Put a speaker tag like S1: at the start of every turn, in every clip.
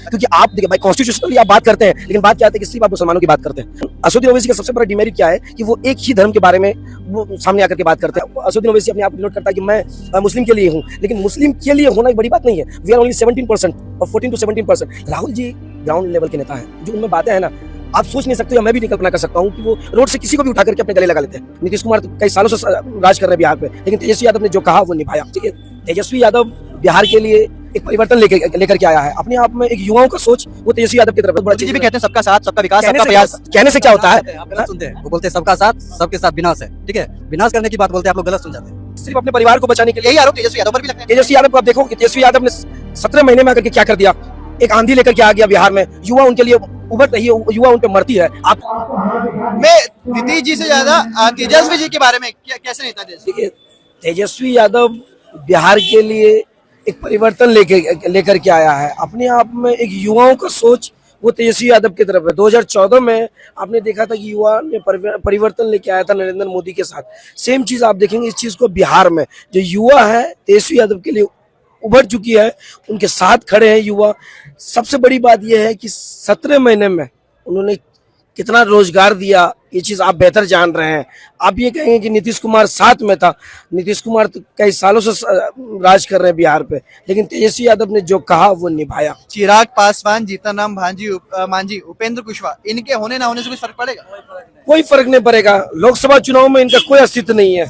S1: क्योंकि आप देखिए भाई कॉन्स्टिट्यूशनली आप बात करते हैं, लेकिन बात क्या आती है कि सिर्फ आप मुसलमानों की बात करते हैं। असदुद्दीन ओवैसी का सबसे बड़ा डिमेरिट क्या है कि वो एक ही धर्म के बारे में वो सामने आकर के बात करते हैं। असदुद्दीन ओवैसी अपने आप को नोट करता है कि मैं मुस्लिम के लिए हूँ, लेकिन मुस्लिम के लिए होना एक बड़ी बात नहीं है। वी आर ओनली 17% और 14 to 17%। Rahul ji ground level के नेता है, जो उनमें बातें हैं ना, आप सोच नहीं सकते, या मैं भी नहीं कल्पना कर सकता हूँ कि वो रोड से किसी को भी उठा करके अपने गले लगा लेते हैं। नीतीश कुमार तो कई सालों से राज कर रहे हैं बिहार पे, लेकिन तेजस्वी यादव ने जो कहा वो निभाया। तेजस्वी यादव बिहार के लिए एक परिवर्तन लेकर के आया है। अपने आप में एक युवाओं का सोच वो तेजस्वी यादव की तरफ है।
S2: मोदी जी भी कहते हैं सबका साथ सबका विकास सबका
S1: कहने
S2: प्रयास।
S1: से कहने से क्या होता है?
S2: आप गलत सुनते हैं, वो बोलते हैं सबका साथ सबके साथ विनाश है, ठीक है, विनाश करने की बात बोलते हैं, आप लोग गलत सुन जाते हैं।
S1: सिर्फ अपने परिवार को बचाने के लिए
S2: यही आरोप तेजस्वी यादव पर भी लगता है।
S1: तेजस्वी यादव को आप देखो कि तेजस्वी यादव ने 17 महीने में आकर के क्या कर दिया। एक आंधी लेकर के आ गया बिहार में, युवा उनके लिए उभर रही है, युवा उन पे मरती है। आप
S2: मैं नीतीश जी से ज्यादा तेजस्वी जी के बारे में कैसे नेता
S1: देखिए, तेजस्वी यादव बिहार के लिए एक परिवर्तन लेकर के आया है। अपने आप में एक युवाओं का सोच वो तेजस्वी यादव की तरफ है। 2014 में आपने देखा था कि युवा ने परिवर्तन लेके आया था नरेंद्र मोदी के साथ। सेम चीज आप देखेंगे इस चीज को बिहार में, जो युवा है तेजस्वी यादव के लिए उभर चुकी है, उनके साथ खड़े हैं युवा। सबसे बड़ी बात यह है कि 17 महीने में उन्होंने कितना रोजगार दिया, ये चीज आप बेहतर जान रहे हैं। आप ये कहेंगे कि नीतीश कुमार साथ में था, नीतीश कुमार तो कई सालों से राज कर रहे हैं बिहार पे, लेकिन तेजस्वी यादव ने जो कहा वो निभाया।
S2: चिराग पासवान, जीतन मांझी, उपेंद्र कुशवाहा, इनके होने ना होने से कुछ फर्क पड़ेगा?
S1: कोई फर्क नहीं पड़ेगा। लोकसभा चुनाव में इनका कोई अस्तित्व नहीं है।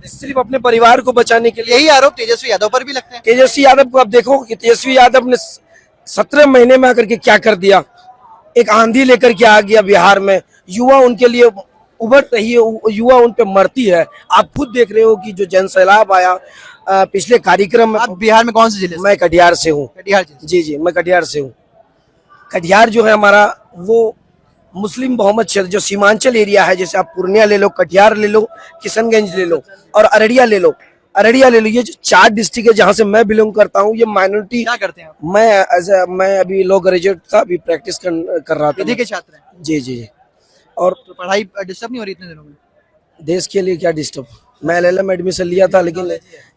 S1: सिर्फ अपने परिवार को बचाने के लिए।
S2: यही आरोप तेजस्वी यादव पर भी लगते हैं।
S1: तेजस्वी यादव को आप देखो कि तेजस्वी यादव ने 17 महीने में आकर के क्या कर दिया। एक आंधी लेकर के आ गया बिहार में, युवा उनके लिए उभर रही है, युवा उन पे मरती है। आप खुद देख रहे हो कि जो जन सैलाब आया पिछले कार्यक्रम में।
S2: आप बिहार में कौन से जिले से?
S1: मैं कटिहार से हूँ।
S2: कटिहार जिले।
S1: जी जी, मैं कटिहार से हूँ। कटिहार जो है हमारा वो मुस्लिम बहुमत क्षेत्र, जो सीमांचल एरिया है, जैसे आप पूर्णिया ले लो, कटिहार ले लो, किशनगंज ले लो और अररिया ले लो। ये जो 4 डिस्ट्रिक्ट है जहाँ से मैं बिलोंग करता हूँ, ये माइनॉरिटी।
S2: क्या करते हैं आप?
S1: मैं अभी लॉ ग्रेजुएट था, अभी प्रैक्टिस कर रहा था।
S2: विधि के छात्र हैं?
S1: जी जी जी। और
S2: तो पढ़ाई डिस्टर्ब नहीं हो रही इतने दिनों में?
S1: देश के लिए क्या डिस्टर्ब। मैं LLM एडमिशन लिया था, लेकिन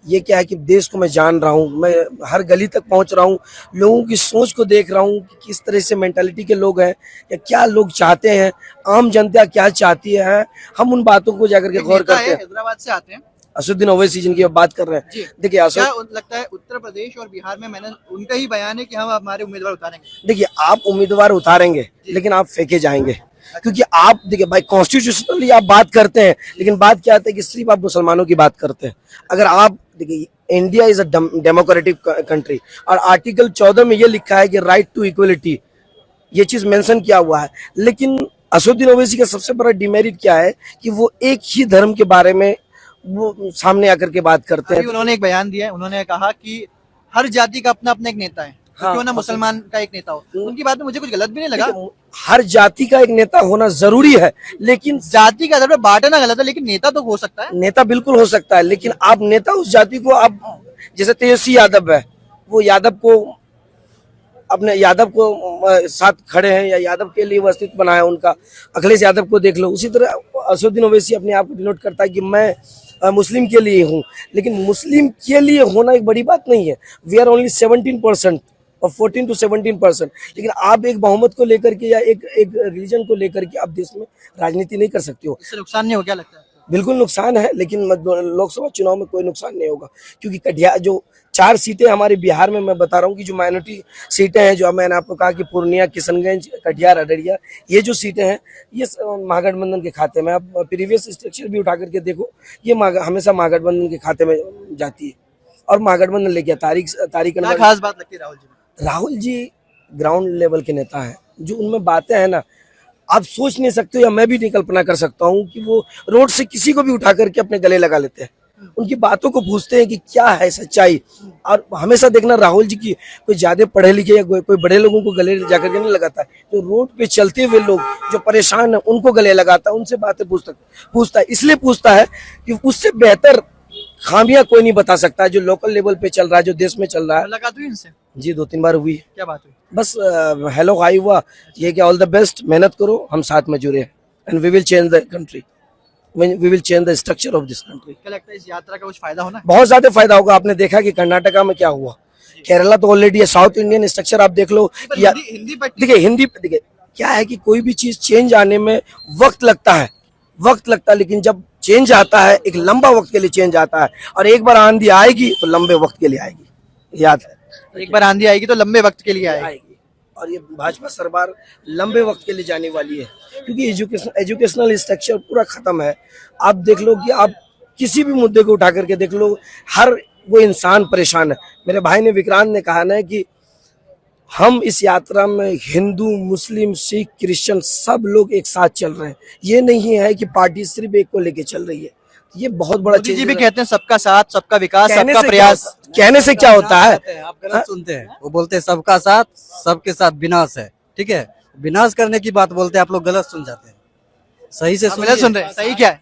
S1: ये क्या है कि देश को मैं जान रहा हूँ, मैं हर गली तक पहुंच रहा हूँ, लोगों की सोच को देख रहा हूँ कि किस तरह से मेंटालिटी के लोग हैं, या क्या लोग चाहते हैं, आम जनता क्या चाहती है। हम उन बातों को जाकर के गौर करते हैं।
S2: हैदराबाद से आते हैं,
S1: असदुद्दीन ओवैसी जिनकी अब बात कर रहे हैं। देखिए
S2: क्या लगता है उत्तर प्रदेश और बिहार में, मैंने उनका ही बयान है कि हम हमारे उम्मीदवार उतारेंगे।
S1: देखिए, आप उम्मीदवार उतारेंगे लेकिन आप फेंके जाएंगे, क्योंकि आप देखिए भाई कॉन्स्टिट्यूशनली आप बात करते हैं, लेकिन बात क्या आती है कि सिर्फ आप मुसलमानों की बात करते हैं। अगर आप देखिए, India is a democratic country और आर्टिकल 14 में ये लिखा है कि राइट टू इक्वलिटी, ये चीज मेंशन किया हुआ है। लेकिन असदुद्दीन ओवैसी का सबसे बड़ा डिमेरिट क्या है कि वो एक ही धर्म के बारे में वो सामने आकर के बात करते हैं।
S2: उन्होंने एक बयान दिया है, उन्होंने कहा कि हर जाति का अपना अपना एक नेता है,
S1: हाँ,
S2: क्यों ना मुसलमान का एक नेता हो। उनकी बात में मुझे कुछ गलत भी नहीं लगा।
S1: हर जाति का एक नेता होना जरूरी है, लेकिन
S2: जाति के आधार पर बांटना गलत है, लेकिन नेता तो हो सकता है।
S1: नेता बिल्कुल हो सकता है, लेकिन आप नेता उस जाति को, आप जैसे तेजस्वी यादव है, वो यादव को अपने यादव को साथ खड़े हैं, या यादव के लिए वो अस्तित्व बनाया उनका। अखिलेश यादव को देख लो। उसी तरह असदुद्दीन ओवैसी अपने आप को डिनोट करता है कि मैं मुस्लिम के लिए हूँ, लेकिन मुस्लिम के लिए होना एक बड़ी बात नहीं है। वी आर ओनली 17% और 14 to 17%। लेकिन आप एक बहुमत को लेकर के या एक रिलीजन को लेकर के आप देश में राजनीति नहीं कर सकते हो।
S2: इससे नुकसान नहीं हो, क्या लगता है?
S1: बिल्कुल नुकसान है, लेकिन लोकसभा चुनाव में कोई नुकसान नहीं होगा, क्योंकि कटिहार जो 4 सीटें हमारे बिहार में, मैं बता रहा हूँ कि जो माइनॉरिटी सीटें हैं, जो मैंने आपको कहा कि पूर्णिया, किशनगंज, कटिहार, अररिया, ये जो सीटें हैं ये महागठबंधन के खाते में। आप प्रीवियस स्ट्रक्चर भी उठा करके देखो, ये हमेशा महागठबंधन के खाते में जाती है और महागठबंधन लेके तारीख
S2: खास बात लगती है राहुल जी?
S1: राहुल जी ग्राउंड लेवल के नेता है, जो उनमें बातें हैं ना, आप सोच नहीं सकते, या मैं भी नहीं कल्पना कर सकता हूँ कि वो रोड से किसी को भी उठा करके अपने गले लगा लेते हैं। उनकी बातों को पूछते हैं कि क्या है सच्चाई। और हमेशा देखना राहुल जी की कोई ज्यादा पढ़े लिखे या कोई बड़े लोगों को गले जाकर के नहीं लगाता है, तो रोड पे चलते हुए लोग जो परेशान है उनको गले लगाता है, उनसे बातें पूछता है। इसलिए पूछता है कि उससे बेहतर खामियां कोई नहीं बता सकता है, जो लोकल लेवल पे चल रहा है, जो देश में चल रहा है।
S2: मुलाकात हुई इनसे?
S1: जी, 2-3 बार हुई।
S2: क्या बात हुई?
S1: बस हेलो हाई हुआ, ये कि ऑल द बेस्ट, मेहनत करो, हम साथ में जुड़े हैं, and we will change the country, we will change the structure of this country.
S2: क्या लगता है इस यात्रा का कुछ फायदा होना है?
S1: बहुत ज्यादा फायदा होगा। आपने देखा कि कर्नाटका में क्या हुआ, केरला तो ऑलरेडी है, साउथ इंडियन स्ट्रक्चर आप देख लो
S2: पर
S1: या
S2: हिंदी पट्टी
S1: देखिए हिंदी देखिए क्या है कि कोई भी चीज चेंज आने में वक्त लगता है, वक्त लगता है, लेकिन जब चेंज आता है एक लंबा वक्त के लिए चेंज आता है, और एक बार आंधी आएगी तो लंबे वक्त के लिए आएगी, याद है
S2: एक बार आंधी आएगी तो लंबे वक्त के लिए आएगी।
S1: आएगी। और ये भाजपा सरकार लंबे वक्त के लिए जाने वाली है, क्योंकि एजुकेशनल स्ट्रक्चर पूरा खत्म है। आप देख लो कि आप किसी भी मुद्दे को उठा करके देख लो, हर वो इंसान परेशान है। मेरे भाई ने विक्रांत ने कहा ना कि हम इस यात्रा में हिंदू मुस्लिम सिख क्रिश्चियन सब लोग एक साथ चल रहे हैं, ये नहीं है कि पार्टी सिर्फ एक को लेके चल रही है। ये बहुत बड़ा
S2: मोदी जी
S1: चीज
S2: भी
S1: है।
S2: कहते हैं सबका साथ, सबका विकास,
S1: कहने
S2: सबका
S1: से क्या
S2: प्रयास।
S1: होता- कहने से क्या होता है?
S3: आप गलत सुनते हैं। वो बोलते हैं सबका साथ, सबके साथ विनाश है, ठीक है। विनाश करने की बात बोलते हैं, आप लोग गलत सुन जाते हैं। सही से
S2: आप गलत सुन रहे हैं, सही क्या है?